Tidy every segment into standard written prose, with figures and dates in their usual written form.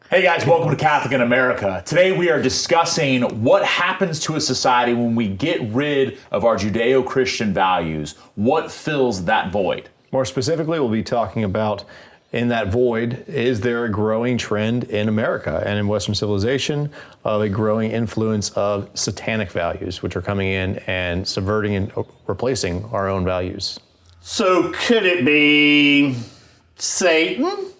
Hey guys, welcome to Catholic in America. Today we are discussing what happens to a society when we get rid of our Judeo-Christian values. What fills that void? More specifically, we'll be talking about, in that void, is there a growing trend in America and in Western civilization of a growing influence of satanic values, which are coming in and subverting and replacing our own values? So could it be Satan?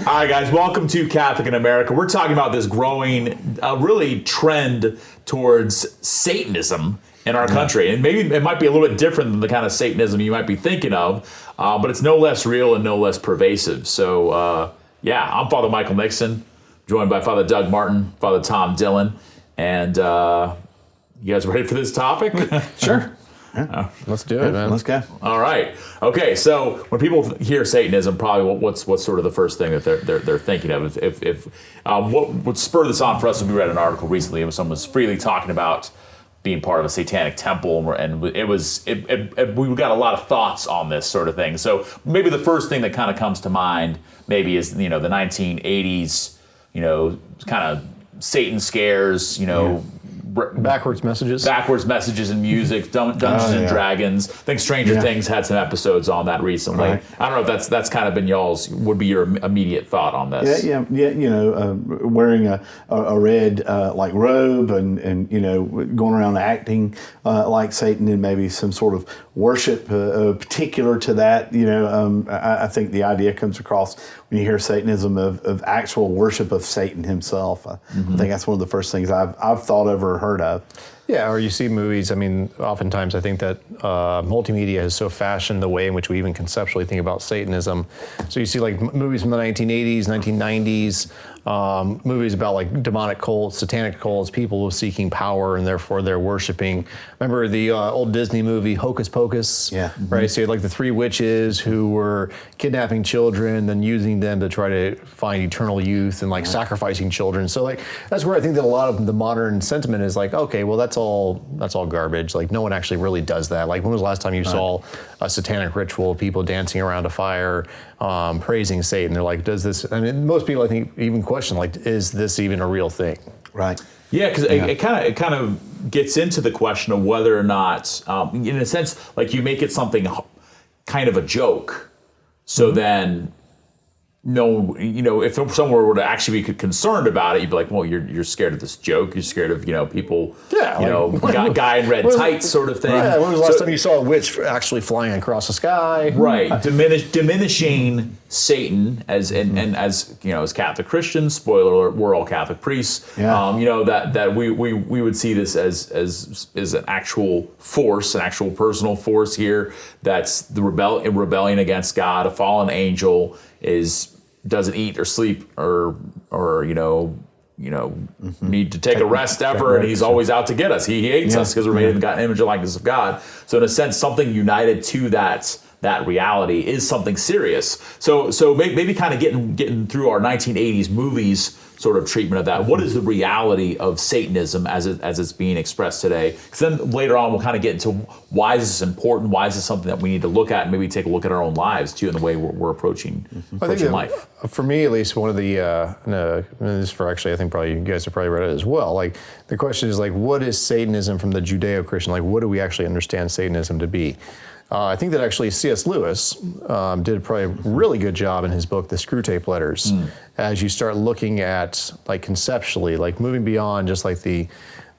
All right, guys, welcome to Catholic in America. We're talking about this growing, really trend towards Satanism in our country. And maybe it might be a little bit different than the kind of Satanism you might be thinking of, but it's no less real and no less pervasive. So, I'm Father Michael Nixon, joined by Father Doug Martin, Father Tom Dillon. And you guys ready for this topic? Sure. Yeah. Let's do it, man. Let's go. All right. Okay. So when people hear Satanism, probably what's sort of the first thing that they're thinking of? If what would spur this on for us? We read an article recently. Someone was freely talking about being part of a satanic temple, and we got a lot of thoughts on this sort of thing. So maybe the first thing that kind of comes to mind maybe is the 1980s kind of Satan scares Backwards messages in music, Dungeons and Dragons. I think Stranger Things had some episodes on that recently. Right. I don't know if that's kind of been would be your immediate thought on this. Yeah. Wearing a red like robe and going around acting like Satan and maybe some sort of worship particular to that. I think the idea comes across when you hear Satanism of actual worship of Satan himself. I think that's one of the first things I've thought of or heard of. Yeah, or you see movies. I mean, oftentimes I think that multimedia has so fashioned the way in which we even conceptually think about Satanism. So you see like movies from the 1980s, 1990s, movies about like demonic cults, satanic cults, people seeking power and therefore they're worshiping. Remember the old Disney movie Hocus Pocus? Yeah. Right, so you had like the three witches who were kidnapping children, then using them to try to find eternal youth and like sacrificing children. So like that's where I think that a lot of the modern sentiment is like, okay, well that's all garbage. Like no one actually really does that. Like when was the last time you saw a satanic ritual of people dancing around a fire, praising Satan? They're like, does this? I mean, most people I think even question like, is this even a real thing? Right. Yeah, because it kind of gets into the question of whether or not, in a sense, like you make it something kind of a joke. So then, if someone were to actually be concerned about it, you'd be like, well, you're scared of this joke. You're scared of people, guy in red tights sort of thing. Yeah, when was the last time you saw a witch actually flying across the sky? Right, diminishing Satan as Catholic Christians. Spoiler alert: we're all Catholic priests. Yeah. That we would see this as an actual force, an actual personal force here. That's the rebellion against God. A fallen angel doesn't eat or sleep or need to take a rest ever, and he's always out to get us. He hates us because we're made in the image and likeness of God. So in a sense, something united to that reality is something serious. So maybe kind of getting through our 1980s movies sort of treatment of that. What is the reality of Satanism as it's being expressed today? Because then later on we'll kind of get into why is this important? Why is this something that we need to look at and maybe take a look at our own lives too, in the way we're approaching life? For me, at least, one of the this is for actually I think probably you guys have probably read it as well. Like the question is like, what is Satanism from the Judeo-Christian? Like, what do we actually understand Satanism to be? I think that actually C.S. Lewis did probably a really good job in his book, The Screwtape Letters, as you start looking at, like conceptually, like moving beyond just like the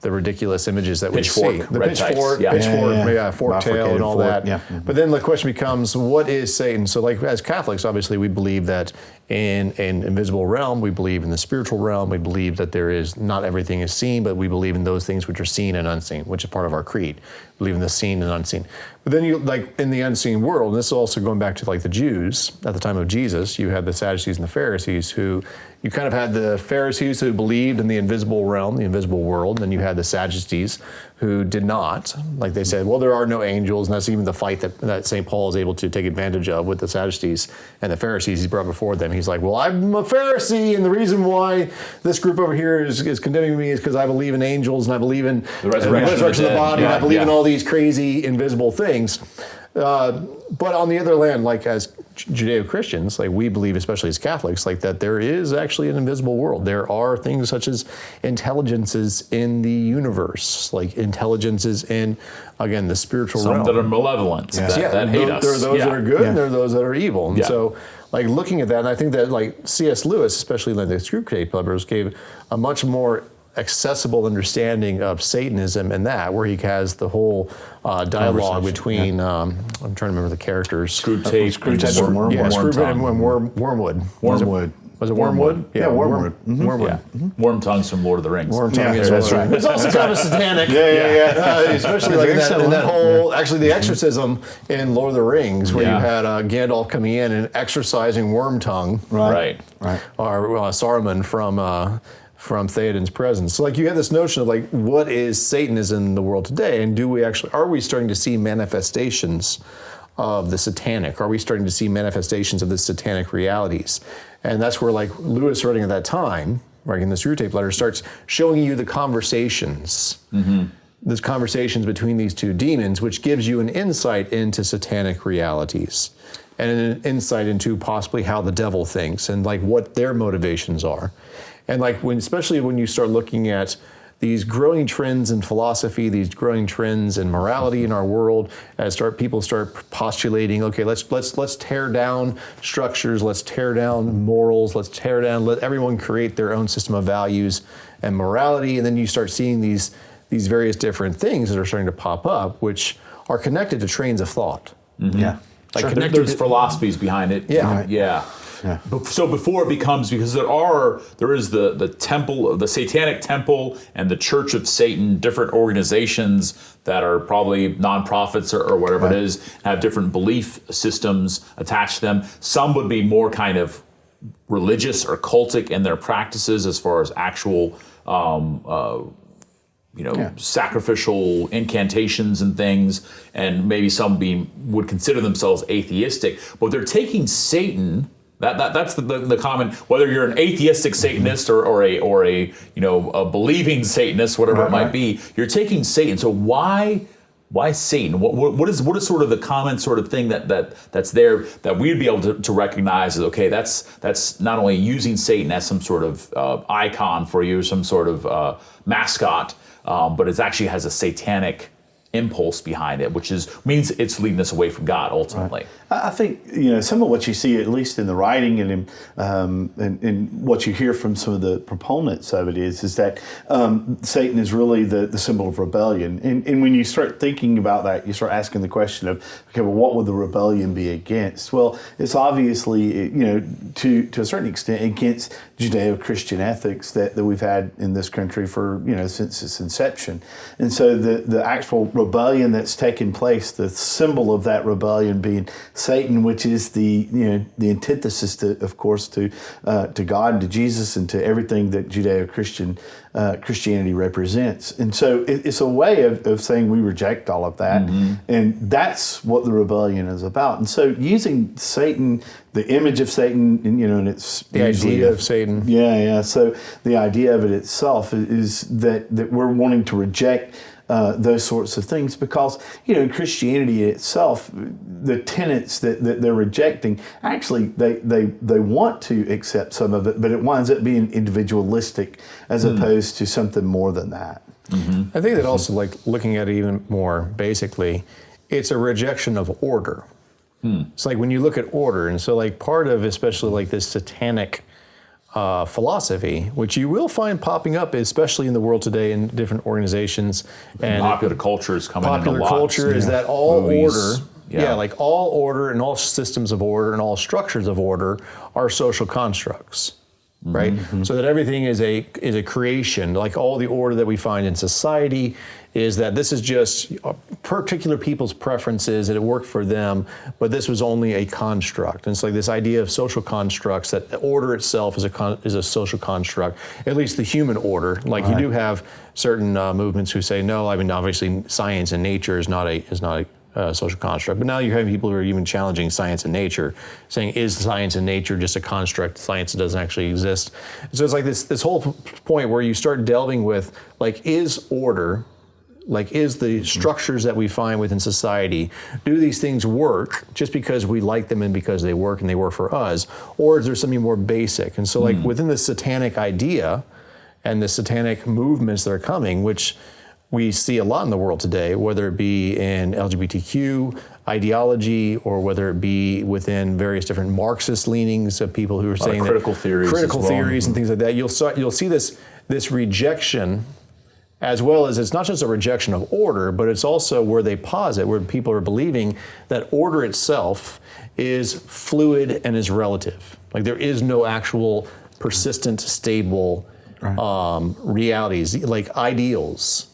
ridiculous images that we see. The pitchfork, fork tail and all that. Yeah. But then the question becomes, what is Satan? So like as Catholics, obviously we believe that in an invisible realm, we believe in the spiritual realm, we believe that there is, not everything is seen, but we believe in those things which are seen and unseen, which is part of our creed. We believe in the seen and unseen. But then you, like in the unseen world, and this is also going back to like the Jews at the time of Jesus, you had the Sadducees and the Pharisees who you kind of had the Pharisees who believed in the invisible realm, the invisible world, and then you had the Sadducees who did not. Like they said, well, there are no angels, and that's even the fight that St. Paul is able to take advantage of with the Sadducees and the Pharisees he's brought before them. He's like, well, I'm a Pharisee, and the reason why this group over here is condemning me is because I believe in angels, and I believe in the resurrection of the body, and I believe in all these crazy invisible things. But on the other hand, like as Judeo-Christians, like we believe, especially as Catholics, like that there is actually an invisible world. There are things such as intelligences in the universe, like intelligences in, again, the spiritual realm. Some that are malevolent, that hate us. There are those that are good, and there are those that are evil. And so, like looking at that, and I think that like C.S. Lewis, especially like the Screwtape Letters, gave a much more accessible understanding of Satanism and that, where he has the whole dialogue between, I'm trying to remember the characters. Screwtape and Wormwood. Yeah, Screwtape and Wormwood. Wormwood. Was it Wormwood? Yeah, Wormwood. Mm-hmm. Wormwood. Yeah. Wormtongue's from Lord of the Rings. Wormtongue is that's right. It's also kind of satanic. Especially like in that whole, actually the exorcism in Lord of the Rings, where you had Gandalf coming in and exorcising Wormtongue. Right. Or Saruman from Theoden's presence. So like you have this notion of like, what is Satanism in the world today? And are we starting to see manifestations of the satanic? Are we starting to see manifestations of the satanic realities? And that's where like Lewis writing at that time, writing the Screwtape Letter, starts showing you the conversations. There's conversations between these two demons, which gives you an insight into satanic realities and an insight into possibly how the devil thinks and like what their motivations are. And like especially when you start looking at these growing trends in philosophy, these growing trends in morality in our world, as people start postulating, okay, let's tear down structures, let's tear down morals, let everyone create their own system of values and morality, and then you start seeing these various different things that are starting to pop up, which are connected to trains of thought. Yeah. Like there's philosophies behind it. Yeah. So before it becomes, because there is the temple, the Satanic Temple, and the Church of Satan, different organizations that are probably nonprofits or whatever it is, have different belief systems attached to them. Some would be more kind of religious or cultic in their practices as far as actual sacrificial incantations and things, and maybe some would consider themselves atheistic, but they're taking Satan. That's the common, whether you're an atheistic Satanist or a believing Satanist, whatever it might be, you're taking Satan. So why Satan? What is sort of the common sort of thing that's there that we'd be able to recognize as, okay, that's not only using Satan as some sort of icon for you, some sort of mascot, but it actually has a satanic impulse behind it, which means it's leading us away from God ultimately. I think some of what you see, at least in the writing and in what you hear from some of the proponents of it, is that Satan is really the symbol of rebellion. And when you start thinking about that, you start asking the question of, okay, well, what would the rebellion be against? Well, it's obviously to a certain extent against Judeo-Christian ethics that we've had in this country for since its inception. And so the actual rebellion that's taken place, the symbol of that rebellion being Satan, which is the antithesis of course to God, to Jesus, and to everything that Judeo-Christian Christianity represents. And so it's a way of saying we reject all of that, and that's what the rebellion is about. And so using Satan, the image of Satan, and it's the idea of Satan. So the idea of it itself is that we're wanting to reject those sorts of things, because in Christianity itself, the tenets that they're rejecting, actually they want to accept some of it, but it winds up being individualistic as opposed to something more than that. I think that also, like looking at it even more basically, it's a rejection of order. It's like when you look at order, and so like part of especially like this satanic philosophy, which you will find popping up, especially in the world today in different organizations. And popular culture is coming in a lot. Popular culture is that all movies, order, like all order and all systems of order and all structures of order are social constructs. right? So that everything is a creation, like all the order that we find in society is that this is just particular people's preferences and it worked for them, but this was only a construct. And it's like this idea of social constructs, that order itself is a social construct, at least the human order. Like you do have certain movements who say, no, I mean, obviously science and nature is not a social construct. But now you have people who are even challenging science and nature, saying, is science and nature just a construct? Science doesn't actually exist. So it's like this whole point where you start delving with, like, is order, like, is the structures that we find within society, do these things work just because we like them and because they work and they work for us? Or is there something more basic? And so, like, within the satanic idea and the satanic movements that are coming, which we see a lot in the world today, whether it be in LGBTQ ideology or whether it be within various different Marxist leanings of people who are saying critical theories and things like that, you'll see this rejection, as well as it's not just a rejection of order, but it's also where they posit, where people are believing that order itself is fluid and is relative. Like there is no actual persistent, stable realities, like ideals.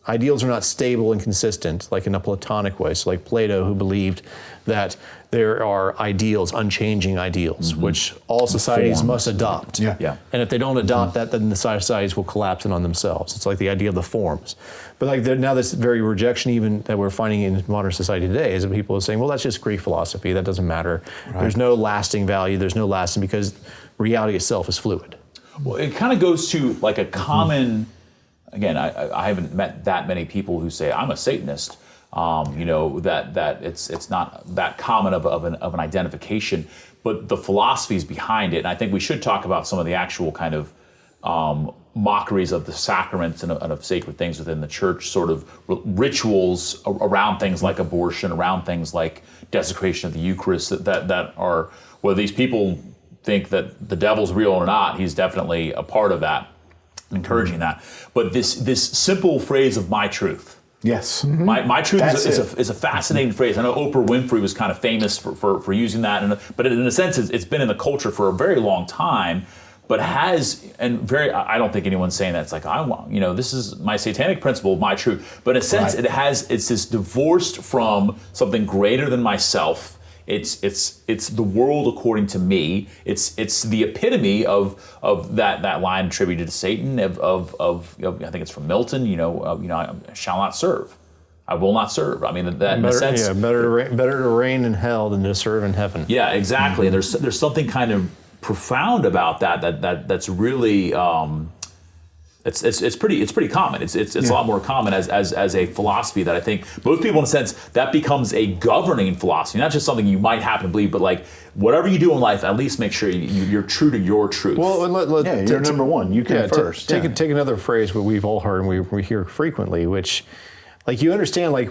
Ideals are not stable and consistent, like in a Platonic way. So like Plato, who believed that there are ideals, unchanging ideals, which all societies must adopt. Yeah. And if they don't adopt that, then the societies will collapse in on themselves. It's like the idea of the forms. But like now this very rejection even that we're finding in modern society today is that people are saying, well, that's just Greek philosophy. That doesn't matter. There's no lasting value. There's no lasting because reality itself is fluid. Well, it kind of goes to like a common... Again, I haven't met that many people who say I'm a Satanist. That it's not that common of an identification, but the philosophies behind it. And I think we should talk about some of the actual kind of mockeries of the sacraments and of sacred things within the church, sort of rituals around things like abortion, around things like desecration of the Eucharist. That are, whether these people think that the devil's real or not, he's definitely a part of that. Encouraging that, but this simple phrase of "my truth." Yes, my truth is a fascinating phrase. I know Oprah Winfrey was kind of famous for using that, but in a sense, it's been in the culture for a very long time. But I don't think anyone's saying that. It's like this is my satanic principle, my truth. But in a sense, it's this divorced from something greater than myself. It's the world according to me. It's the epitome of that line attributed to Satan of I think it's from Milton. I shall not serve. I will not serve. I mean that in a sense. Yeah, better to reign in hell than to serve in heaven. Yeah, exactly. And there's something kind of profound about that's really. It's pretty common. It's a lot more common as a philosophy that I think most people, in a sense, that becomes a governing philosophy, not just something you might happen to believe, but like whatever you do in life, at least make sure you're true to your truth. Well, you're number one. You can first. Take another phrase what we've all heard and we hear frequently, which, like, you understand like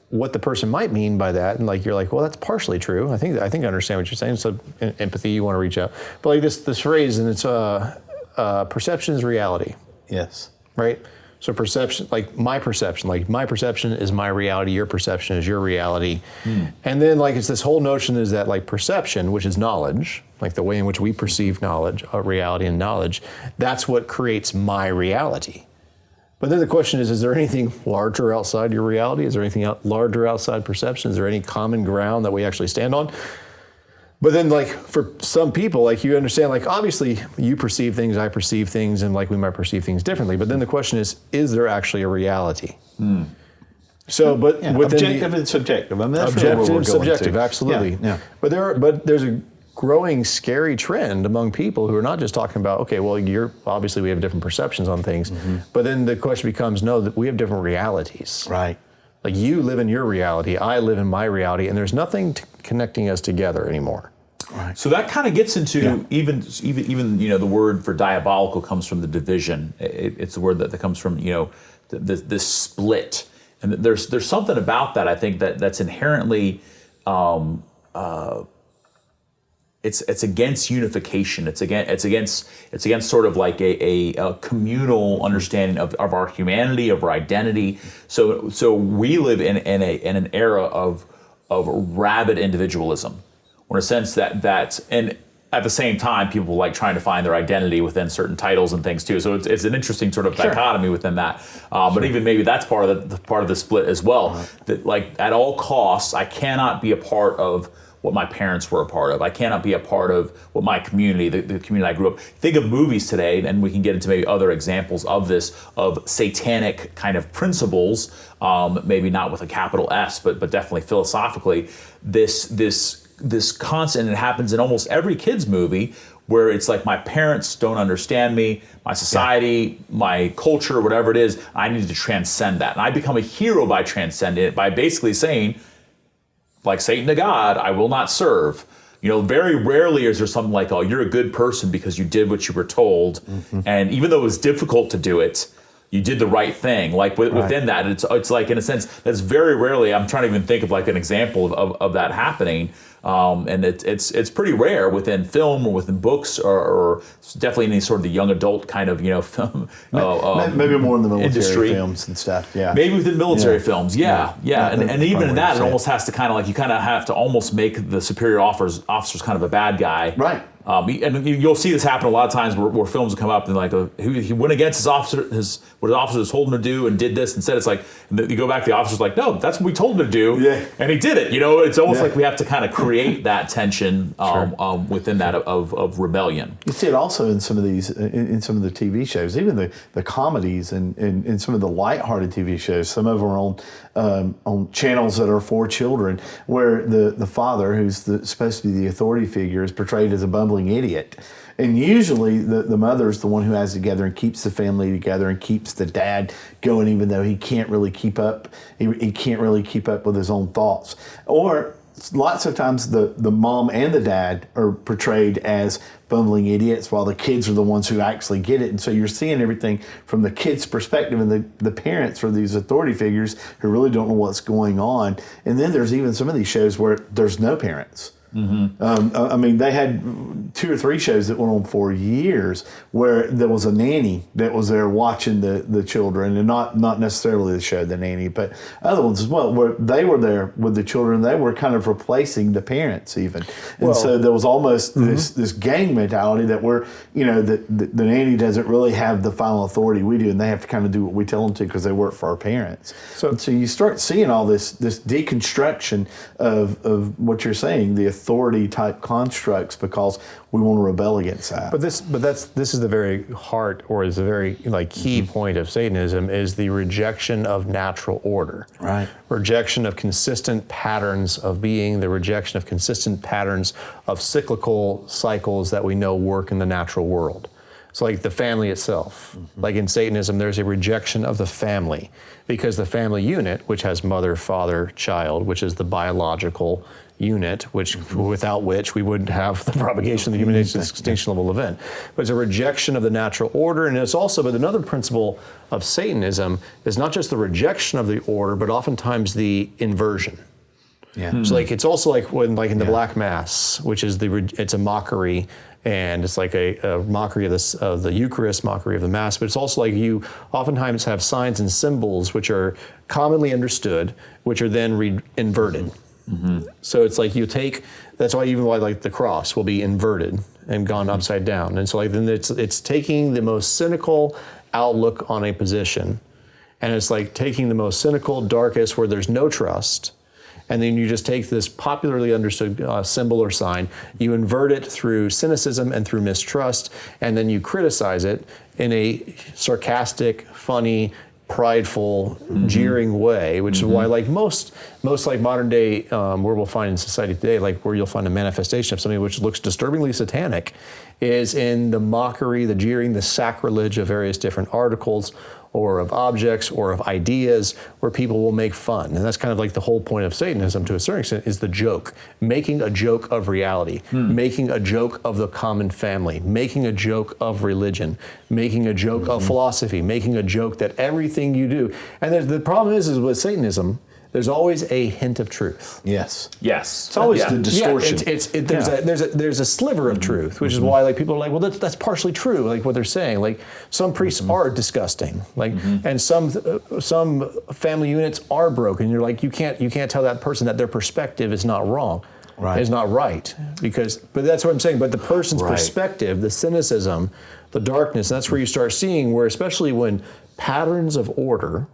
what the person might mean by that, and like you're like, well, that's partially true. I think I understand what you're saying. So empathy, you want to reach out, but like this phrase, and it's perception is reality. Yes. Right? So perception, like my perception is my reality, your perception is your reality. And then like it's this whole notion is that like perception, which is knowledge, like the way in which we perceive knowledge, reality and knowledge, that's what creates my reality. But then the question is there anything larger outside your reality? Is there anything larger outside perception? Is there any common ground that we actually stand on? But then, like, for some people, like, you understand, like, obviously you perceive things, I perceive things, and like we might perceive things differently. But then the question is there actually a reality? So, but objective and subjective. I mean, that's objective really and subjective, absolutely. Yeah. But there's a growing scary trend among people who are not just talking about, okay, well, obviously we have different perceptions on things, but then the question becomes, no, that we have different realities. Right. Like you live in your reality, I live in my reality, and there's nothing connecting us together anymore. Right. So that kind of gets into even the word for diabolical comes from the division. It's a word that comes from this split, and there's something about that I think that's inherently it's against unification. It's against sort of like a communal understanding of our humanity, of our identity. So we live in an era of rabid individualism, in a sense that and at the same time, people like trying to find their identity within certain titles and things too. So it's an interesting sort of dichotomy within that. But even maybe that's part of the split as well. That like at all costs, I cannot be a part of what my parents were a part of. I cannot be a part of what my community, the community I grew up. Think of movies today, and we can get into maybe other examples of this, of satanic kind of principles, maybe not with a capital S, but definitely philosophically, this constant, and it happens in almost every kid's movie, where it's like my parents don't understand me, my society, my culture, whatever it is, I need to transcend that. And I become a hero by transcending it, by basically saying, like Satan to God, I will not serve. Very rarely is there something like, oh, you're a good person because you did what you were told. And even though it was difficult to do it, you did the right thing. Like within that, it's like, in a sense, that's very rarely, I'm trying to even think of like an example of that happening. And it's pretty rare within film or within books or definitely any sort of the young adult kind of film. Maybe more in the military industry. Films and stuff. Yeah. Maybe within military films. Yeah. And even in that, it say. almost has to kind of like, you kind of have to almost make the superior officers kind of a bad guy. Right. And you'll see this happen a lot of times where films will come up and like he went against his officer, what his officers told him to do and did this. Instead, it's like you go back to the officer's like, no, that's what we told him to do, and he did it. It's almost like we have to kind of create that tension within that of rebellion. You see it also in some of these, in some of the TV shows, even the comedies and some of the lighthearted TV shows. Some of them are on channels that are for children, where the father, who's supposed to be the authority figure, is portrayed as a bumbling idiot. And usually the mother's the one who has it together and keeps the family together and keeps the dad going, even though he can't really keep up. He can't really keep up with his own thoughts. Or lots of times the mom and the dad are portrayed as bumbling idiots, while the kids are the ones who actually get it. And so you're seeing everything from the kid's perspective, and the parents are these authority figures who really don't know what's going on. And then there's even some of these shows where there's no parents. I mean, they had 2 or 3 shows that went on for years where there was a nanny that was there watching the children, and not necessarily the show The Nanny, but other ones as well, where they were there with the children. They were kind of replacing the parents even. And so there was almost this gang mentality that the nanny doesn't really have the final authority we do, and they have to kind of do what we tell them to because they work for our parents. So you start seeing all this deconstruction of what you're saying, the authority type constructs, because we want to rebel against that. But this is the very heart, or is the very key point of Satanism, is the rejection of natural order. Right. Rejection of consistent patterns of being, the rejection of consistent patterns of cyclical cycles that we know work in the natural world. So like the family itself, like in Satanism, there's a rejection of the family, because the family unit, which has mother, father, child, which is the biological unit, which without which we wouldn't have the propagation of the human extinction level event. But it's a rejection of the natural order, and it's also, but another principle of Satanism is not just the rejection of the order, but oftentimes the inversion. Yeah. So it's also like when in the Black Mass, which is it's a mockery, and it's like a mockery of the Eucharist, mockery of the Mass, but it's also like you oftentimes have signs and symbols which are commonly understood, which are then inverted. So it's like that's why the cross will be inverted and gone upside down. And so then it's taking the most cynical outlook on a position, and it's like taking the most cynical, darkest, where there's no trust, and then you just take this popularly understood symbol or sign, you invert it through cynicism and through mistrust, and then you criticize it in a sarcastic, funny, prideful, jeering way, which is why most modern day where we'll find in society today, where you'll find a manifestation of something which looks disturbingly satanic, is in the mockery, the jeering, the sacrilege of various different articles or of objects or of ideas where people will make fun. And that's kind of like the whole point of Satanism to a certain extent, is the joke. Making a joke of reality, making a joke of the common family, making a joke of religion, making a joke of philosophy, making a joke that everything you do. And the problem is with Satanism, there's always a hint of truth. Yes. It's always the distortion. There's a sliver of truth, which is why people are like, well, that's partially true, what they're saying. Some priests are disgusting, and some family units are broken. You're like, you can't tell that person that their perspective is not wrong. is not right. But that's what I'm saying. But the person's perspective, the cynicism, the darkness, that's where you start seeing where, especially when patterns of order,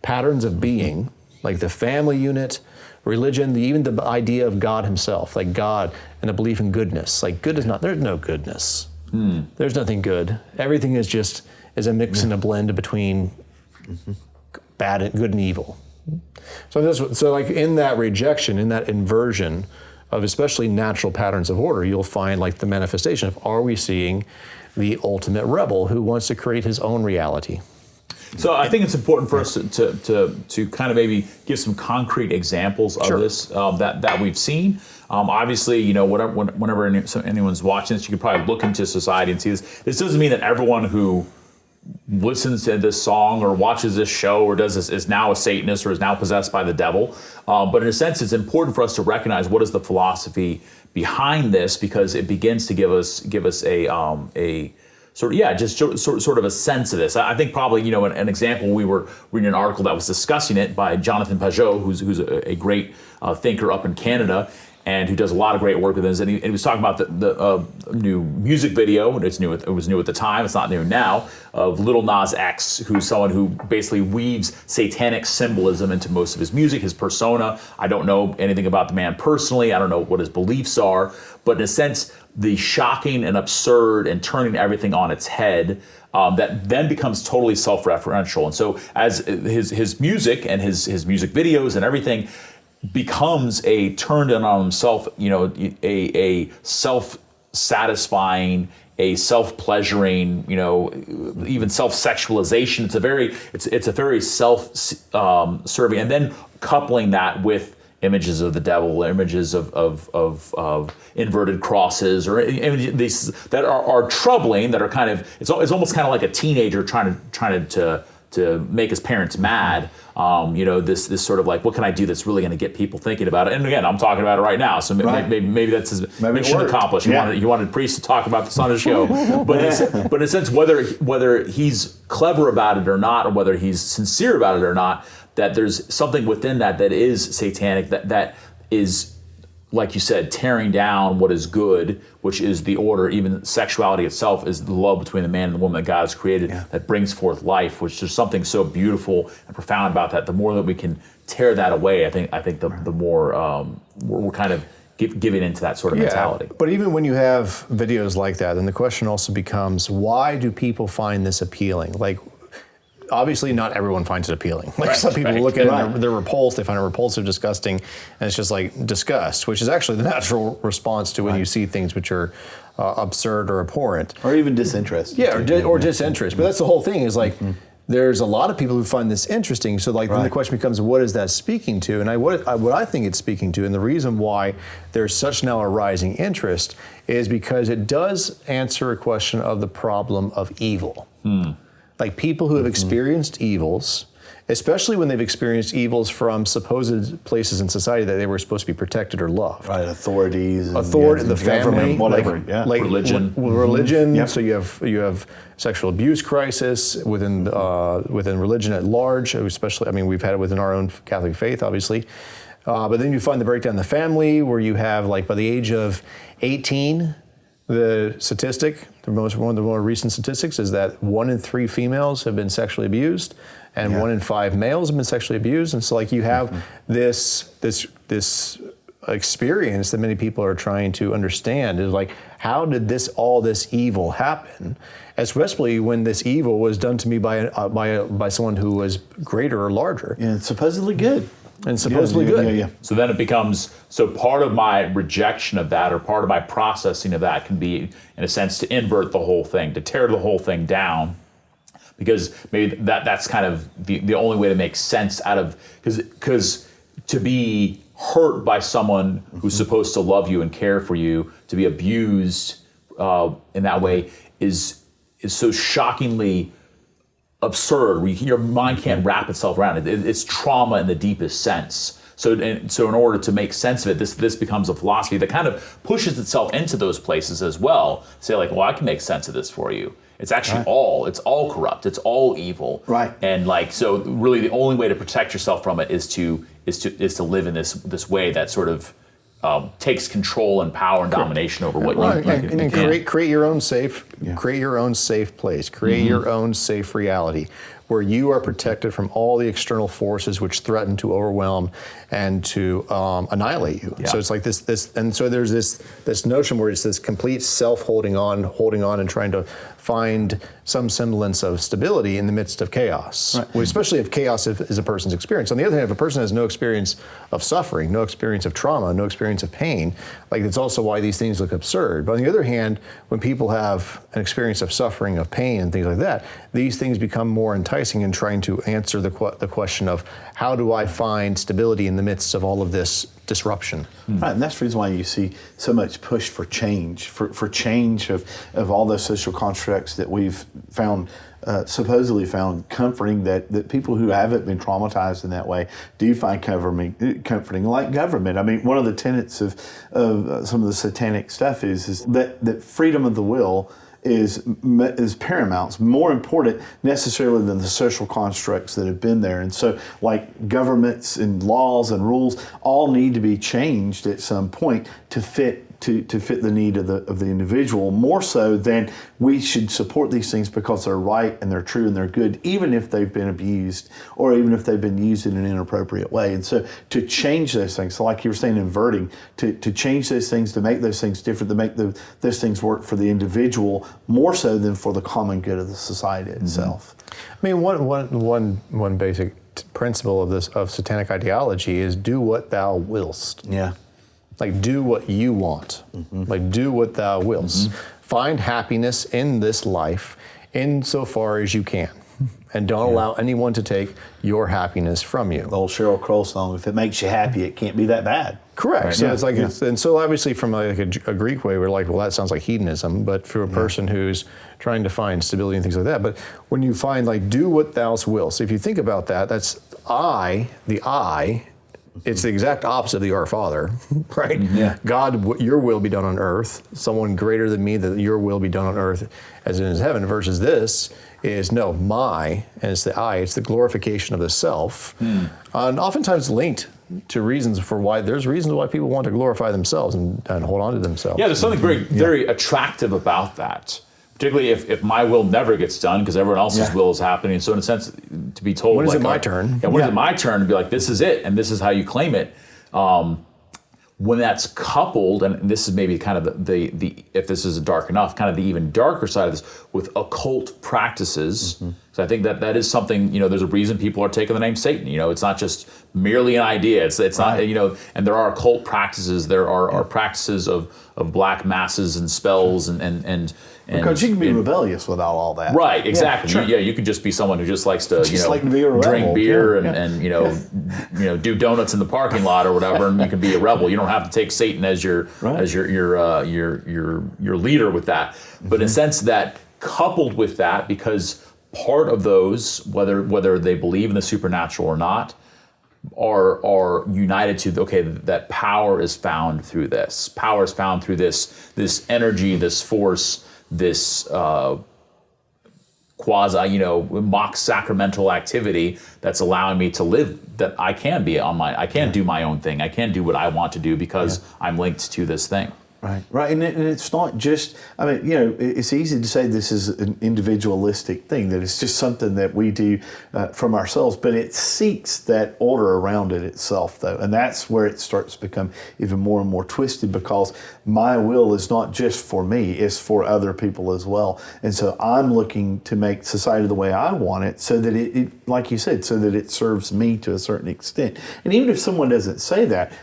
patterns of being, like the family unit, religion, even the idea of God himself, like God and a belief in goodness. Like there's no goodness. There's nothing good. Everything is a mix and a blend between bad and good and evil. So like in that rejection, in that inversion of especially natural patterns of order, you'll find like the manifestation of, are we seeing the ultimate rebel who wants to create his own reality? So I think it's important for us to kind of maybe give some concrete examples of this that we've seen. Obviously, whenever anyone's watching this, you can probably look into society and see this. This doesn't mean that everyone who listens to this song or watches this show or does this is now a Satanist or is now possessed by the devil. But in a sense, it's important for us to recognize what is the philosophy behind this, because it begins to give us a sort of a sense of this. I think probably, an example, we were reading an article that was discussing it by Jonathan Pajot, who's a great thinker up in Canada, and who does a lot of great work with this. And he was talking about the new music video, and it was new at the time, it's not new now, of Lil Nas X, who's someone who basically weaves satanic symbolism into most of his music, his persona. I don't know anything about the man personally. I don't know what his beliefs are. But in a sense, the shocking and absurd and turning everything on its head, that then becomes totally self-referential. And so as his music and his music videos and everything becomes a turned in on himself, a self-satisfying, a self-pleasuring, even self-sexualization. It's a very self-serving, and then coupling that with images of the devil, images of inverted crosses, or images that are troubling, that are kind of, it's almost kind of like a teenager trying to make his parents mad. This sort of like, what can I do that's really going to get people thinking about it? And again, I'm talking about it right now, so maybe that's his mission accomplished. You wanted Priest to talk about this on his show, but in a sense, whether he's clever about it or not, or whether he's sincere about it or not, that there's something within that is satanic, that is, like you said, tearing down what is good, which is the order. Even sexuality itself is the love between the man and the woman that God has created, that brings forth life, which there's something so beautiful and profound about that. The more that we can tear that away, I think the more we're kind of giving into that sort of mentality. But even when you have videos like that, then the question also becomes, why do people find this appealing? Like, obviously not everyone finds it appealing. Like some people look at it and they're repulsed, they find it repulsive, disgusting, and it's just like disgust, which is actually the natural response to when you see things which are absurd or abhorrent. Or even disinterest. Yeah, or disinterest. But that's the whole thing, is like, there's a lot of people who find this interesting. So like then the question becomes, what is that speaking to? And what I think it's speaking to, and the reason why there's such now a rising interest, is because it does answer a question of the problem of evil. Like people who have experienced evils, especially when they've experienced evils from supposed places in society that they were supposed to be protected or loved. Right, authorities. The family, whatever, like religion. Religion. So you have sexual abuse crisis within religion at large, especially, we've had it within our own Catholic faith, obviously. But then you find the breakdown in the family, where you have, like, by the age of 18, the statistic, one of the more recent statistics, is that 1 in 3 females have been sexually abused, and 1 in 5 males have been sexually abused. And so, like, you have this experience that many people are trying to understand, is like, how did all this evil happen? Especially when this evil was done to me by someone who was greater or larger. Yeah, it's supposedly good. And supposedly good. Yeah. So then it becomes, part of my rejection of that, or part of my processing of that, can be, in a sense, to invert the whole thing, to tear the whole thing down, because maybe that's kind of the only way to make sense out of, because to be hurt by someone who's supposed to love you and care for you, to be abused in that way is so shockingly absurd. Your mind can't wrap itself around it. It's trauma in the deepest sense. So in order to make sense of it, this becomes a philosophy that kind of pushes itself into those places as well. Say, like, well, I can make sense of this for you. It's actually it's all corrupt. It's all evil. Right. And like, so really the only way to protect yourself from it is to live in this way that sort of takes control and power and domination over what you and can. create your own safe, create your own safe place, create your own safe reality, where you are protected from all the external forces which threaten to overwhelm and to annihilate you. So it's like this, and so there's this notion where it's this complete self holding on, and trying to find some semblance of stability in the midst of chaos. Well, especially if chaos is a person's experience. On the other hand, if a person has no experience of suffering, no experience of trauma, no experience of pain, like that's also why these things look absurd. But on the other hand, when people have an experience of suffering, of pain, and things like that, these things become more enticing in trying to answer the question of how do I find stability in the midst of all of this disruption. Right, and that's the reason why you see so much push for change, for change of all those social constructs that we've found, supposedly found comforting, that people who haven't been traumatized in that way do find comforting, like government. I mean, one of the tenets of some of the satanic stuff is that freedom of the will is paramount. It's more important necessarily than the social constructs that have been there. And so, like, governments and laws and rules all need to be changed at some point to fit the need of the individual, more so than we should support these things because they're right and they're true and they're good, even if they've been abused or even if they've been used in an inappropriate way. And so to change those things, so like you were saying, inverting, to change those things, to make those things different, to make those things work for the individual more so than for the common good of the society itself. I mean, one basic principle of satanic ideology is do what thou willst. Yeah. Like, do what you want. Like, do what thou wills. Find happiness in this life insofar as you can. And don't allow anyone to take your happiness from you. The old Sheryl Crow song, if it makes you happy, it can't be that bad. Correct. Right. So it's like, and so obviously from like a Greek way, we're like, well, that sounds like hedonism. But for a person who's trying to find stability and things like that, but when you find like, do what thou wilt. So if you think about that, that's the I. It's the exact opposite of the Our Father, right? Yeah. God, your will be done on earth. Someone greater than me, that your will be done on earth as it is in heaven. Versus this is my, and it's the I. It's the glorification of the self, and oftentimes linked to reasons why people want to glorify themselves and hold on to themselves. Yeah, there's something very attractive about that. Particularly if my will never gets done because everyone else's will is happening. So in a sense, to be told, when is like, it my turn? Yeah, when is it my turn to be like, this is it, and this is how you claim it. When that's coupled, and this is maybe kind of the if this is dark enough, kind of the even darker side of this, with occult practices. So I think that is something, there's a reason people are taking the name Satan. It's not just merely an idea. It's not, and there are occult practices. There are practices of black masses and spells and because you can be rebellious without all that. Right, exactly. Yeah, sure. You could just be someone who just likes to, like to be a rebel. Drink beer and do donuts in the parking lot or whatever, and you can be a rebel. You don't have to take Satan as your leader with that. But in a sense that coupled with that, because part of those, whether they believe in the supernatural or not, are united to that power is found through this. Power is found through this energy, this force, this quasi, mock sacramental activity that's allowing me to live. That I can be I can do my own thing. I can do what I want to do because I'm linked to this thing. Right, and it's not just, it's easy to say this is an individualistic thing, that it's just something that we do from ourselves, but it seeks that order around it itself, though, and that's where it starts to become even more and more twisted, because my will is not just for me, it's for other people as well, and so I'm looking to make society the way I want it, so that it like you said, so that it serves me to a certain extent. And even if someone doesn't say that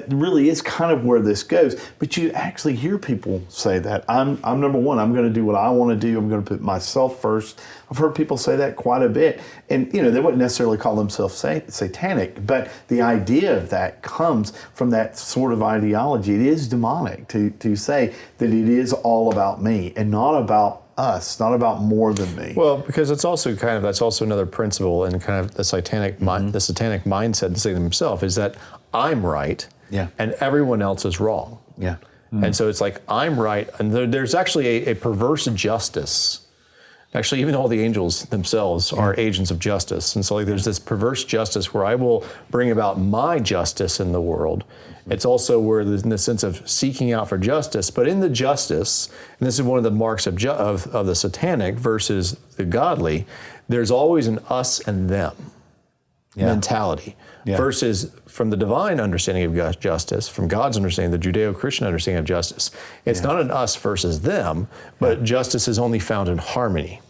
really is kind of where this goes. But you actually hear people say that. I'm number one. I'm going to do what I want to do. I'm going to put myself first. I've heard people say that quite a bit. And, they wouldn't necessarily call themselves satanic, but the idea of that comes from that sort of ideology. It is demonic to say that it is all about me and not about us, not about more than me. Well, because it's also that's also another principle in kind of the satanic mindset to say to himself is that I'm right, and everyone else is wrong. Yeah. And so it's like I'm right, and there's actually a perverse justice Actually, even all the angels themselves are agents of justice. And so like there's this perverse justice where I will bring about my justice in the world. It's also where there's in the sense of seeking out for justice, but in the justice, and this is one of the marks of the satanic versus the godly, there's always an us and them mentality. Versus from the divine understanding of justice, from God's understanding, the Judeo-Christian understanding of justice, it's not an us versus them, but justice is only found in harmony.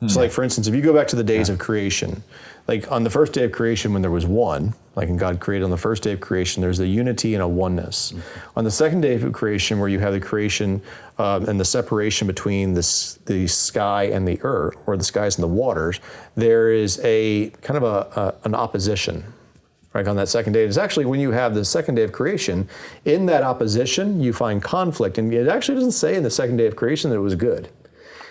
So like, for instance, if you go back to the days of creation, like on the first day of creation when there was one, like in God created on the first day of creation, there's a unity and a oneness. On the second day of creation, where you have the creation and the separation between the sky and the earth, or the skies and the waters, there is a kind of an opposition. Right, on that second day. It's actually when you have the second day of creation, in that opposition, you find conflict. And it actually doesn't say in the second day of creation that it was good.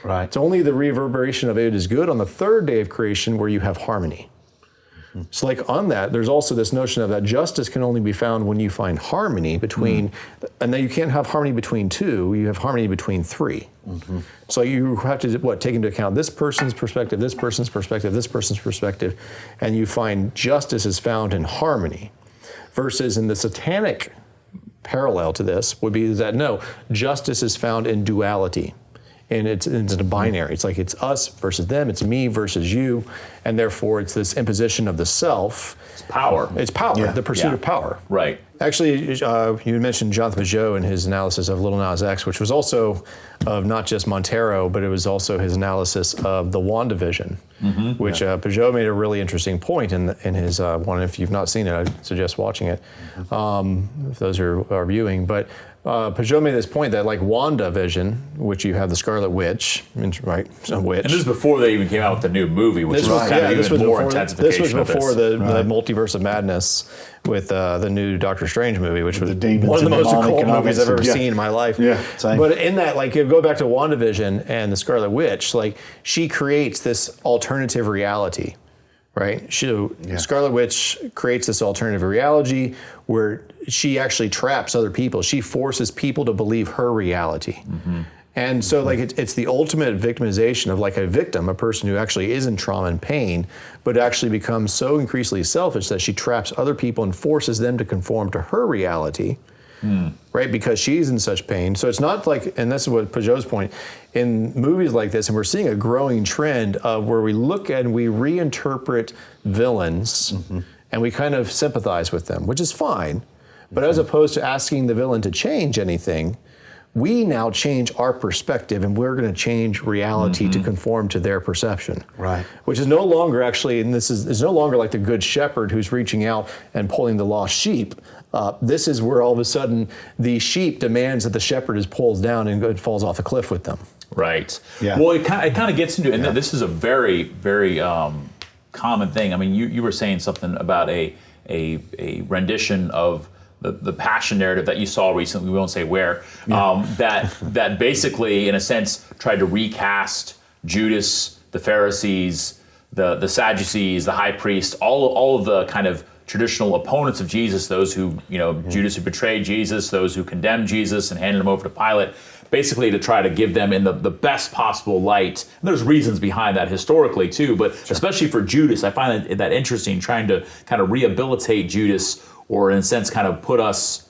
Right. It's only the reverberation of it is good on the third day of creation where you have harmony. So like on that, there's also this notion of that justice can only be found when you find harmony between, and then you can't have harmony between two, you have harmony between three. So you have to take into account this person's perspective, this person's perspective, this person's perspective, and you find justice is found in harmony. Versus in the satanic parallel to this would be that no, justice is found in duality. And it's a binary. It's like it's us versus them, it's me versus you, and therefore it's this imposition of the self. It's power. It's power, the pursuit of power. Right. Actually, you mentioned Jonathan Peugeot in his analysis of Little Nas X, which was also of not just Montero, but it was also his analysis of the WandaVision, which Peugeot made a really interesting point in his one. If you've not seen it, I suggest watching it, if those are viewing. But Peugeot made this point that like WandaVision, which you have the Scarlet Witch, right, a witch. And this is before they even came out with the new movie, which was kind of even more intensification. This was before the Multiverse of Madness with the new Doctor Strange movie, which was one of the most occult movies I've ever seen in my life. But in that, like, you go back to WandaVision and the Scarlet Witch, like, she creates this alternative reality, right? Scarlet Witch creates this alternative reality where she actually traps other people. She forces people to believe her reality. And so like it's the ultimate victimization of like a victim, a person who actually is in trauma and pain, but actually becomes so increasingly selfish that she traps other people and forces them to conform to her reality, right? Because she's in such pain. So it's not like, and this is what Peugeot's point, in movies like this, and we're seeing a growing trend of where we look and we reinterpret villains and we kind of sympathize with them, which is fine. But as opposed to asking the villain to change anything, we now change our perspective and we're going to change reality to conform to their perception. Right. Which is no longer actually, and this is no longer like the good shepherd who's reaching out and pulling the lost sheep. This is where all of a sudden the sheep demands that the shepherd is pulled down and falls off a cliff with them. Right. Well, it kind of gets into, and this is a very, very common thing. I mean, you were saying something about a rendition of the passion narrative that you saw recently, we won't say where, that basically, in a sense, tried to recast Judas, the Pharisees, the Sadducees, the high priest, all of the kind of traditional opponents of Jesus, those who, Judas who betrayed Jesus, those who condemned Jesus and handed him over to Pilate, basically to try to give them in the best possible light. And there's reasons behind that historically too, but especially for Judas, I find that interesting, trying to kind of rehabilitate Judas, or in a sense kind of put us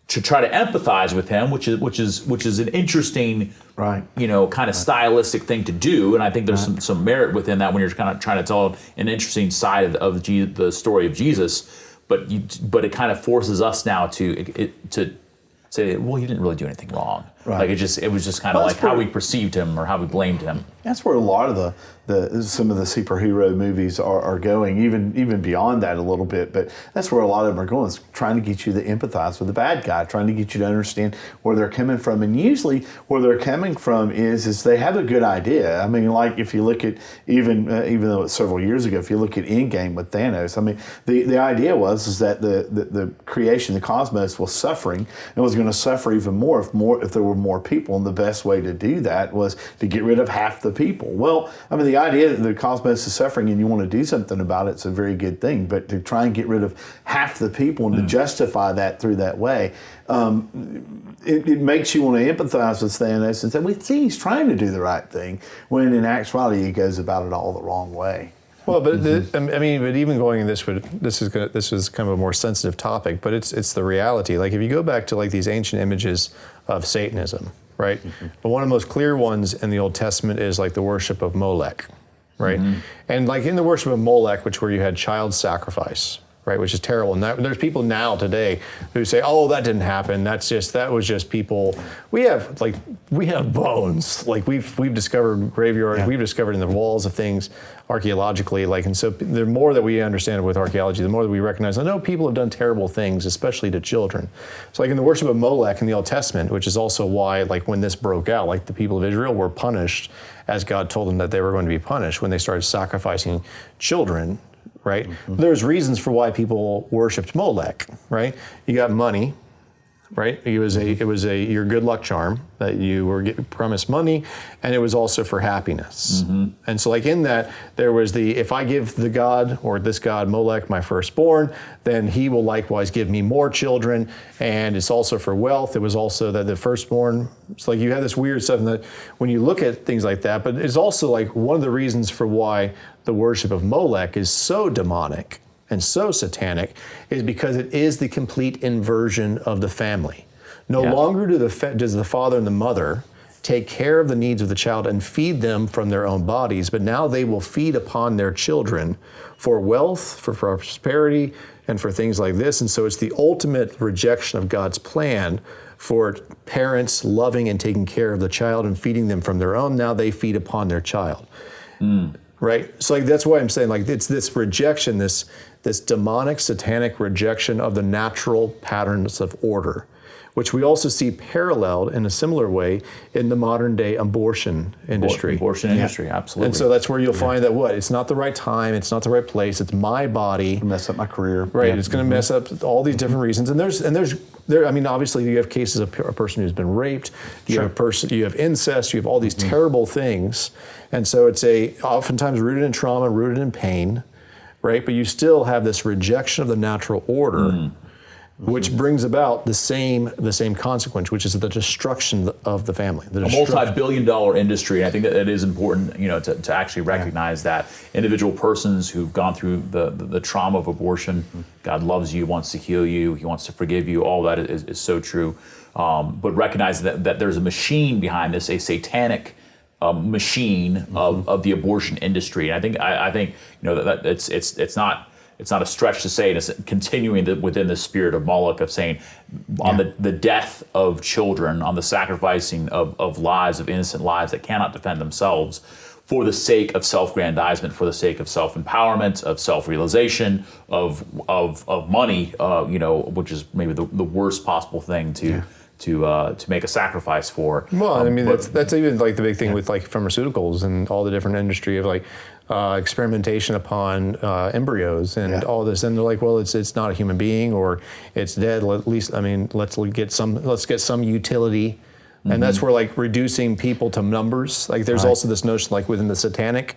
to try to empathize with him, which is an interesting, kind of stylistic thing to do. And I think there's some merit within that when you're kind of trying to tell an interesting side of the story of Jesus. But it kind of forces us now to say, well, he didn't really do anything wrong. Like it was just kind of like how we perceived him or how we blamed him. That's where a lot of some of the superhero movies are going, even beyond that a little bit. But that's where a lot of them are going. It's trying to get you to empathize with the bad guy, trying to get you to understand where they're coming from. And usually where they're coming from is they have a good idea. I mean, like if you look at even though it's several years ago, if you look at Endgame with Thanos, I mean, the idea was that the creation, the cosmos was suffering and was going going to suffer even more if there were more people, and the best way to do that was to get rid of half the people. Well, I mean, the idea that the cosmos is suffering and you want to do something about it's a very good thing, but to try and get rid of half the people and to justify that through that way, it makes you want to empathize with Thanos and say, well, see, he's trying to do the right thing, when in actuality he goes about it all the wrong way. Well, but but even going this is kind of a more sensitive topic, but it's the reality. Like if you go back to like these ancient images of Satanism, right? But one of the most clear ones in the Old Testament is like the worship of Molech, right? And like in the worship of Molech, where you had child sacrifice, right, which is terrible. And there's people now today who say, "Oh, that didn't happen. That was just people." We have bones. Like we've discovered graveyards. We've discovered in the walls of things archaeologically. Like, and so the more that we understand with archaeology, the more that we recognize, I know people have done terrible things, especially to children. So like in the worship of Molech in the Old Testament, which is also why like when this broke out, like the people of Israel were punished as God told them that they were going to be punished when they started sacrificing children. Right? There's reasons for why people worshipped Molech, right? You got money, right? It was your good luck charm that you were promised money, and it was also for happiness. And so like in that, there was if I give the god or this god Molech my firstborn, then he will likewise give me more children, and it's also for wealth. It was also that the firstborn, it's like you have this weird stuff that when you look at things like that, but it's also like one of the reasons for why the worship of Molech is so demonic and so satanic is because it is the complete inversion of the family. No longer does the father and the mother take care of the needs of the child and feed them from their own bodies, but now they will feed upon their children for wealth, for prosperity, and for things like this. And so it's the ultimate rejection of God's plan for parents loving and taking care of the child and feeding them from their own. Now they feed upon their child. Right? So like that's why I'm saying like it's this rejection, this demonic, satanic rejection of the natural patterns of order, which we also see paralleled in a similar way in the modern day abortion industry. Abortion industry, absolutely. And so that's where you'll find that it's not the right time, it's not the right place, it's my body. Mess up my career. Right, it's going to mess up all these different reasons. And there's I mean, obviously you have cases of a person who's been raped, you have incest, you have all these terrible things. And so it's oftentimes rooted in trauma, rooted in pain, right? But you still have this rejection of the natural order, which brings about the same consequence, which is the destruction of the family. A multi-billion-dollar industry. And I think that it is important, to actually recognize that individual persons who've gone through the trauma of abortion, God loves you, wants to heal you, He wants to forgive you. All that is so true. But recognize that there's a machine behind this, a satanic machine of the abortion industry. And I think that it's not a stretch to say it's continuing within the spirit of Moloch of saying on the death of children, on the sacrificing of lives, of innocent lives that cannot defend themselves for the sake of self-grandizement, for the sake of self-empowerment, of self-realization, of money, which is maybe the worst possible thing to make a sacrifice for. Well, I mean, that's even like the big thing with like pharmaceuticals and all the different industry of like experimentation upon embryos and all this, and they're like, well, it's not a human being or it's dead. At least, I mean, let's get some utility, and that's where like reducing people to numbers. Like there's also this notion like within the satanic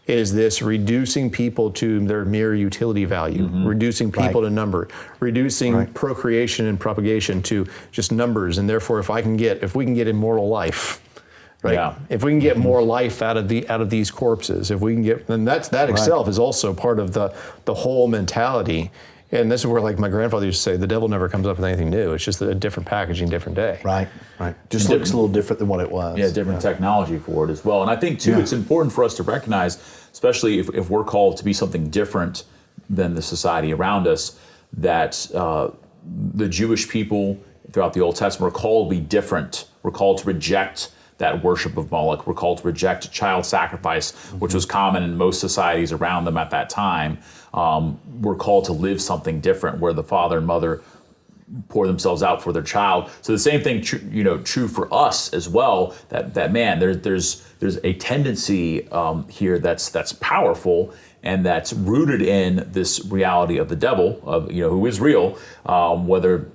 is this reducing people to their mere utility value, reducing people to number, reducing procreation and propagation to just numbers, and therefore if we can get immortal life. Right. Yeah. If we can get more life out of these corpses, if we can get, then that itself is also part of the whole mentality. And this is where, like my grandfather used to say, the devil never comes up with anything new. It's just a different packaging, different day. Right. Just looks a little different than what it was. Yeah, different technology for it as well. And I think too, it's important for us to recognize, especially if we're called to be something different than the society around us, that the Jewish people throughout the Old Testament were called to be different. We're called to reject that worship of Moloch. We're called to reject child sacrifice, which was common in most societies around them at that time. We're called to live something different, where the father and mother pour themselves out for their child. So the same thing, true for us as well. That man, there's a tendency here that's powerful and that's rooted in this reality of the devil, of who is real, whether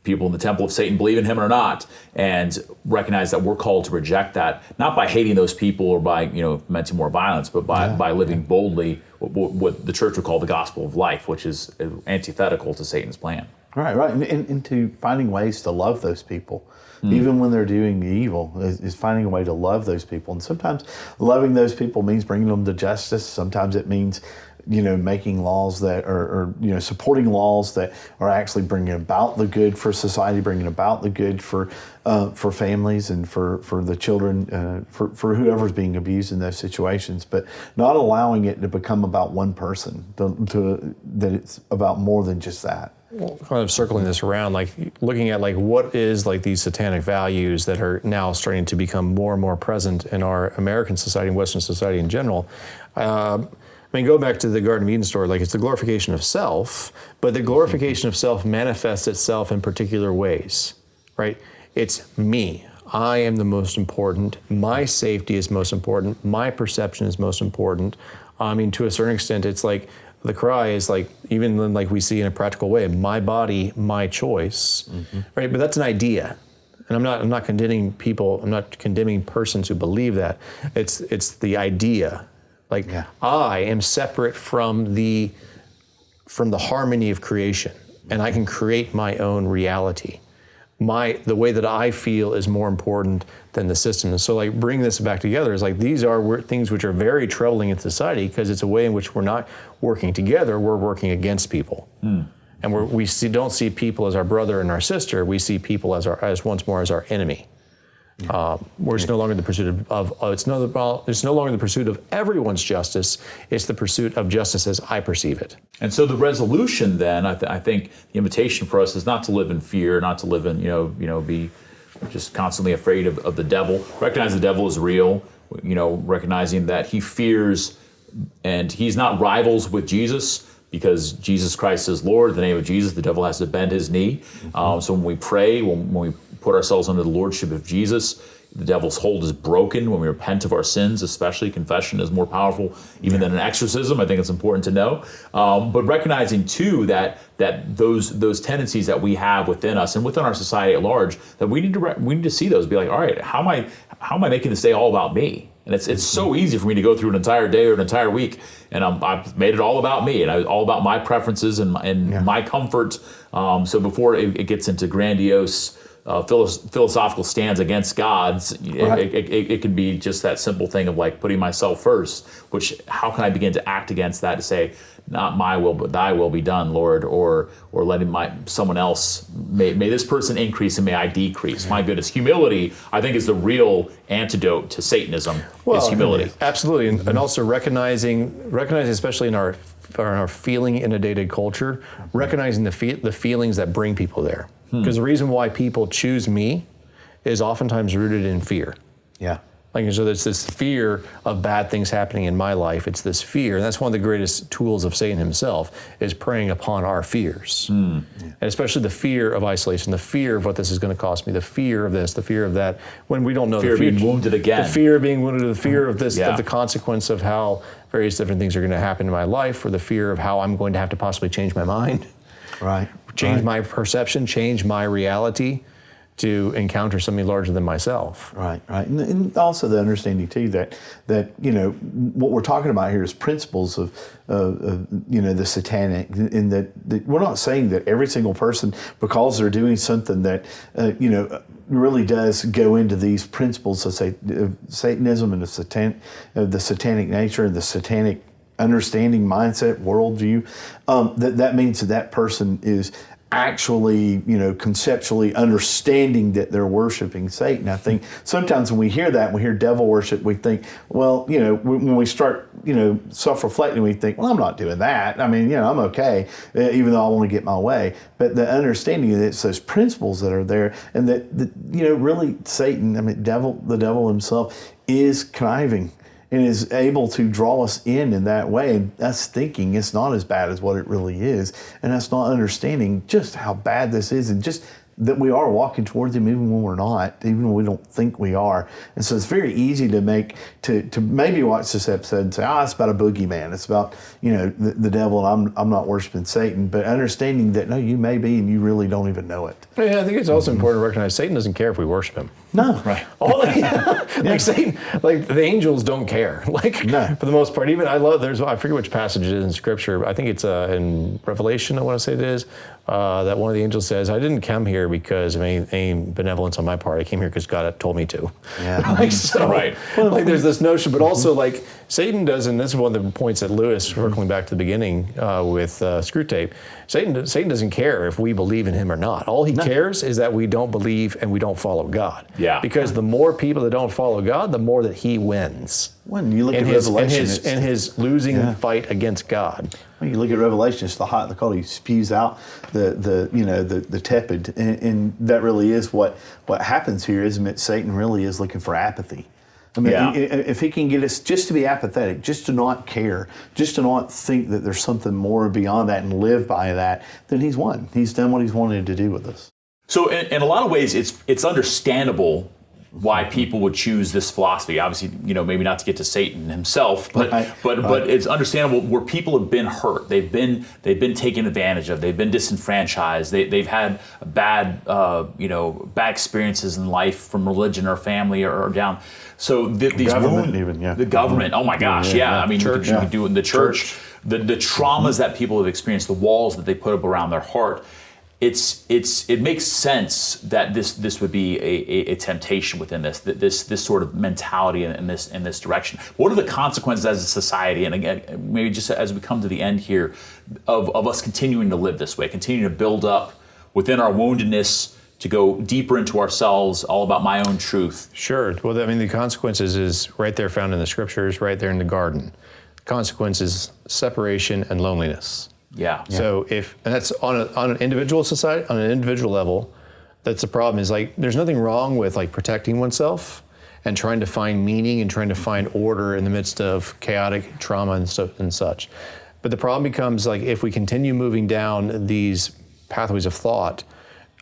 people in the temple of Satan believe in him or not, and recognize that we're called to reject that, not by hating those people or by fomenting more violence, but by living boldly what the church would call the gospel of life, which is antithetical to Satan's plan. Right, and to finding ways to love those people, even when they're doing evil, is finding a way to love those people. And sometimes loving those people means bringing them to justice. Sometimes it means making laws that are supporting laws that are actually bringing about the good for society, bringing about the good for families and for the children, for whoever's being abused in those situations, but not allowing it to become about one person, that it's about more than just that. Well, kind of circling this around, like looking at like what is like these satanic values that are now starting to become more and more present in our American society and Western society in general. Go back to the Garden of Eden story, like it's the glorification of self, but the glorification of self manifests itself in particular ways, right? It's me. I am the most important. My safety is most important. My perception is most important. To a certain extent, it's like the cry is like, even like we see in a practical way, my body, my choice, right? But that's an idea. And I'm not condemning people, I'm not condemning persons who believe that. It's the idea. Like I am separate from the harmony of creation, and I can create my own reality. The way that I feel is more important than the system. And so like bringing this back together is like, these are things which are very troubling in society, because it's a way in which we're not working together, we're working against people. And don't see people as our brother and our sister, we see people as once more as our enemy. Where it's no longer the pursuit it's no longer the pursuit of everyone's justice. It's the pursuit of justice as I perceive it. And so the resolution, then, I think the invitation for us is not to live in fear, not to live in be just constantly afraid of the devil. Recognize the devil is real. Recognizing that he fears, and he's not rivals with Jesus. Because Jesus Christ is Lord, in the name of Jesus, the devil has to bend his knee. So when we pray, when we put ourselves under the lordship of Jesus, the devil's hold is broken. When we repent of our sins, especially, confession is more powerful even than an exorcism. I think it's important to know. But recognizing too that those tendencies that we have within us and within our society at large, that we need to see those. Be like, all right, how am I making this day all about me? And it's so easy for me to go through an entire day or an entire week, and I've made it all about me, and all about my preferences and my comfort. So before it gets into grandiose philosophical stands against God's, it can be just that simple thing of like putting myself first. Which, how can I begin to act against that, to say, not my will, but thy will be done, Lord, or letting someone else, may this person increase and may I decrease. My goodness, humility, I think, is the real antidote to Satanism, is humility. Absolutely, and also recognizing, especially in our feeling inundated culture, recognizing the feelings that bring people there. Because the reason why people choose me is oftentimes rooted in fear. Yeah. So there's this fear of bad things happening in my life. It's this fear, and that's one of the greatest tools of Satan himself, is preying upon our fears. And especially the fear of isolation, the fear of what this is going to cost me, the fear of this, the fear of that, when we don't know fear the future. Of being wounded again. The fear of being wounded, the fear of this, of the consequence of how various different things are going to happen in my life, or the fear of how I'm going to have to possibly change my mind. Change my perception, change my reality to encounter something larger than myself. Right. And also the understanding too that what we're talking about here is principles of the satanic, in that we're not saying that every single person, because they're doing something that really does go into these principles of Satanism and the satanic nature and the satanic understanding, mindset, worldview, that means that person is actually, conceptually understanding that they're worshiping Satan. I think sometimes when we hear that, we hear devil worship, we think, well, when we start, self-reflecting, we think, well, I'm not doing that. I mean, I'm okay, even though I want to get my way. But the understanding that it's those principles that are there, and that really Satan, the devil himself, is conniving and is able to draw us in that way, and us thinking it's not as bad as what it really is, and us not understanding just how bad this is, and just that we are walking towards him even when we're not, even when we don't think we are. And so it's very easy to maybe watch this episode and say, it's about a boogeyman. It's about, the devil, and I'm not worshiping Satan, but understanding that, no, you may be, and you really don't even know it. Yeah, I think it's also important to recognize Satan doesn't care if we worship him. No. Right. Satan, the angels don't care. No. For the most part, even I forget which passage it is in Scripture. I think it's in Revelation, I want to say it is, that one of the angels says, I didn't come here because of any benevolence on my part. I came here because God had told me to. Yeah. Right. There's this notion, but also Satan doesn't, this is one of the points that Lewis, circling back to the beginning with Screwtape, Satan doesn't care if we believe in him or not. All he cares is that we don't believe and we don't follow God. Yeah. Because the more people that don't follow God, the more that he wins. When you look at Revelation, in his losing fight against God. When you look at Revelation, it's the hot and the cold. He spews out the tepid, and that really is what happens here. Isn't it? Satan really is looking for apathy. I mean, if he can get us just to be apathetic, just to not care, just to not think that there's something more beyond that and live by that, then he's won. He's done what he's wanted to do with us. So in a lot of ways, it's understandable why people would choose this philosophy. Obviously, maybe not to get to Satan himself, but it's understandable where people have been hurt. They've been taken advantage of. They've been disenfranchised. They've had bad experiences in life from religion or family or down. So these government, the government. Oh my gosh, I mean, church, you could do it in the church. The traumas that people have experienced, the walls that they put up around their heart. It makes sense that this would be a temptation within this sort of mentality in this direction. What are the consequences as a society, and again, maybe just as we come to the end here, of us continuing to live this way, continuing to build up within our woundedness to go deeper into ourselves, all about my own truth? Sure. Well, I mean, the consequences is right there found in the Scriptures, right there in the garden. Consequences, separation and loneliness. Yeah. So and that's on an individual society, on an individual level, that's the problem is there's nothing wrong with protecting oneself and trying to find meaning and trying to find order in the midst of chaotic trauma and stuff and such. But the problem becomes if we continue moving down these pathways of thought,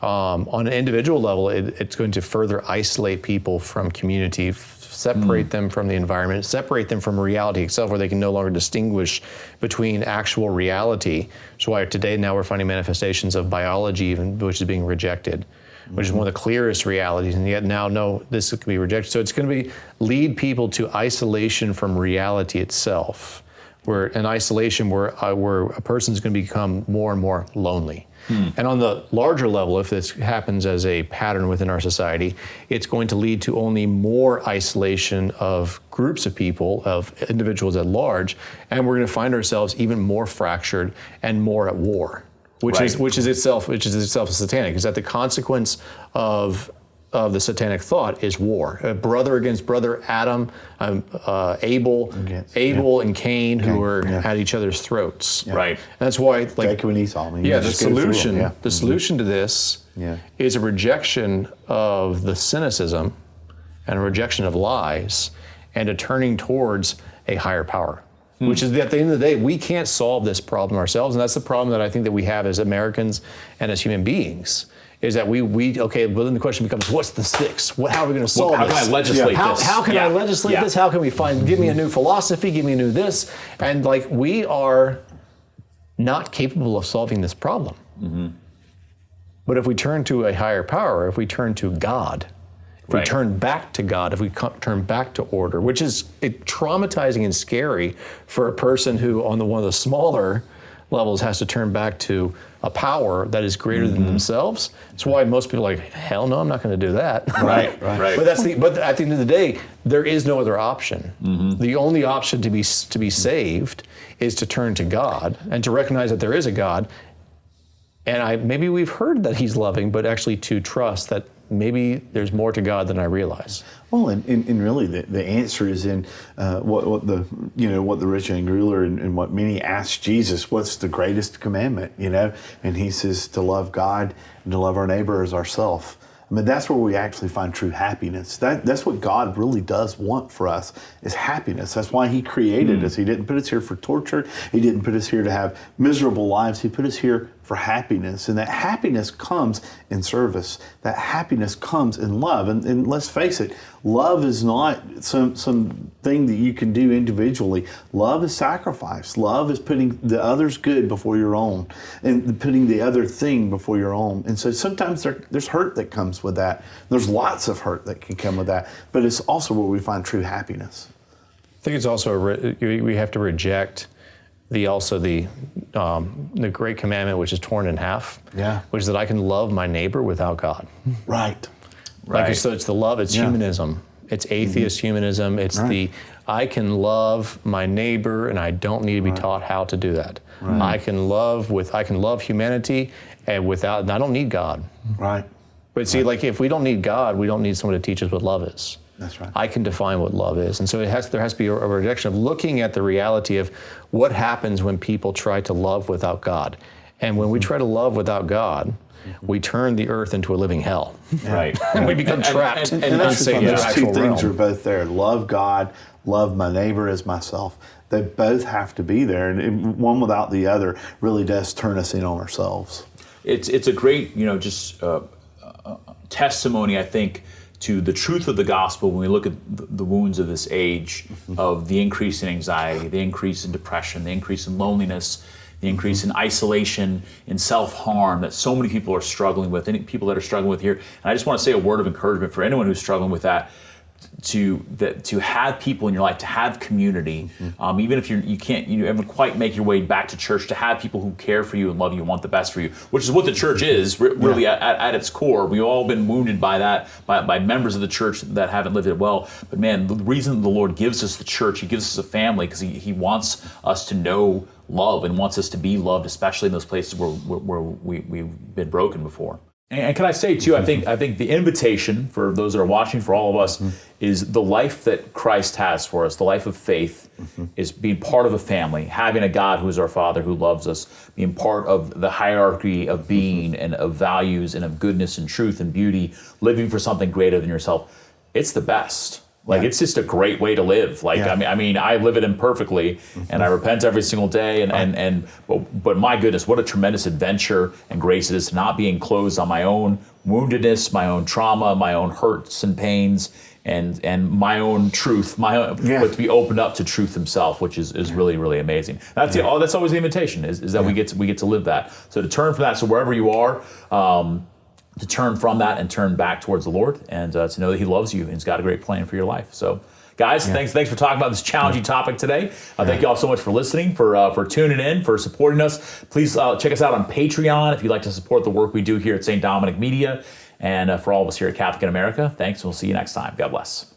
on an individual level, it's going to further isolate people from community, separate them from the environment, separate them from reality itself, where they can no longer distinguish between actual reality. That's why today now we're finding manifestations of biology even, which is being rejected, which is one of the clearest realities, and yet now, no, this could be rejected. So it's going to lead people to isolation from reality itself, where an isolation where a person's going to become more and more lonely. And on the larger level, if this happens as a pattern within our society, it's going to lead to only more isolation of groups of people, of individuals at large, and we're going to find ourselves even more fractured and more at war, which is itself satanic. Is that the consequence of the satanic thought is war, brother against brother, Adam, Abel and Cain, who were at each other's throats. Yeah. Right. And that's why, Jacob and Esau. The solution to this is a rejection of the cynicism and a rejection of lies and a turning towards a higher power. Which is that at the end of the day, we can't solve this problem ourselves, and that's the problem that I think that we have as Americans and as human beings. Is that well then the question becomes, what's the fix? How are we going to solve this? How can I legislate this? How can I legislate this? How can we give me a new philosophy, give me a new this? And we are not capable of solving this problem. Mm-hmm. But if we turn to a higher power, if we turn to God, if we turn back to God, if we turn back to order, which is traumatizing and scary for a person who on one of the smaller levels has to turn back to a power that is greater than themselves. That's why most people are like, hell no, I'm not going to do that. Right. But at the end of the day, there is no other option. Mm-hmm. The only option to be saved is to turn to God and to recognize that there is a God. And maybe we've heard that He's loving, but actually to trust that maybe there's more to God than I realize. Well, and really the answer is in what the rich young ruler and what many asked Jesus, what's the greatest commandment, And He says to love God and to love our neighbor as ourselves. I mean, that's where we actually find true happiness. That's what God really does want for us, is happiness. That's why He created us. He didn't put us here for torture. He didn't put us here to have miserable lives. He put us here for happiness, and that happiness comes in service. That happiness comes in love, and let's face it, love is not some thing that you can do individually. Love is sacrifice. Love is putting the other's good before your own, and putting the other thing before your own. And so sometimes there's hurt that comes with that. There's lots of hurt that can come with that, but it's also where we find true happiness. I think it's also we have to reject the Great Commandment, which is torn in half. Yeah. Which is that I can love my neighbor without God. Right. Like, so it's the love. It's humanism. It's atheist humanism. It's I can love my neighbor, and I don't need to be taught how to do that. Right. I can love humanity, and I don't need God. Right. But see, like, if we don't need God, we don't need someone to teach us what love is. That's right. I can define what love is. And so there has to be a rejection of looking at the reality of what happens when people try to love without God. And when we try to love without God, we turn the earth into a living hell. Right. And we become trapped And in that's Satan's those two actual things realm. are both there. Love God, love my neighbor as myself. They both have to be there. And one without the other really does turn us in on ourselves. It's a great, testimony, I think, to the truth of the gospel when we look at the wounds of this age, of the increase in anxiety, the increase in depression, the increase in loneliness, the increase in isolation, in self-harm that so many people are struggling with, and people that are struggling with here. And I just want to say a word of encouragement for anyone who's struggling with that, to have people in your life, to have community, even if you haven't quite make your way back to church, to have people who care for you and love you and want the best for you, which is what the church is really at its core. We've all been wounded by that, by members of the church that haven't lived it well. But man, the reason the Lord gives us the church, He gives us a family, because He wants us to know love and wants us to be loved, especially in those places where we've been broken before. And can I say too, I think the invitation for those that are watching, for all of us, is the life that Christ has for us, the life of faith, is being part of a family, having a God who is our Father, who loves us, being part of the hierarchy of being and of values and of goodness and truth and beauty, living for something greater than yourself. It's the best. Like, it's just a great way to live. Like, I mean, I live it imperfectly, and I repent every single day. But my goodness, what a tremendous adventure and grace it is to not be enclosed on my own woundedness, my own trauma, my own hurts and pains, and my own truth, but to be opened up to truth Himself, which is really, really amazing. That's that's always the invitation, is that we get to live that. So to turn from that, so wherever you are. To turn from that and turn back towards the Lord, and to know that He loves you and He's got a great plan for your life. So, guys, thanks for talking about this challenging topic today. Thank you all so much for listening, for tuning in, for supporting us. Please check us out on Patreon if you'd like to support the work we do here at St. Dominic Media, and for all of us here at Catholic in America. Thanks. We'll see you next time. God bless.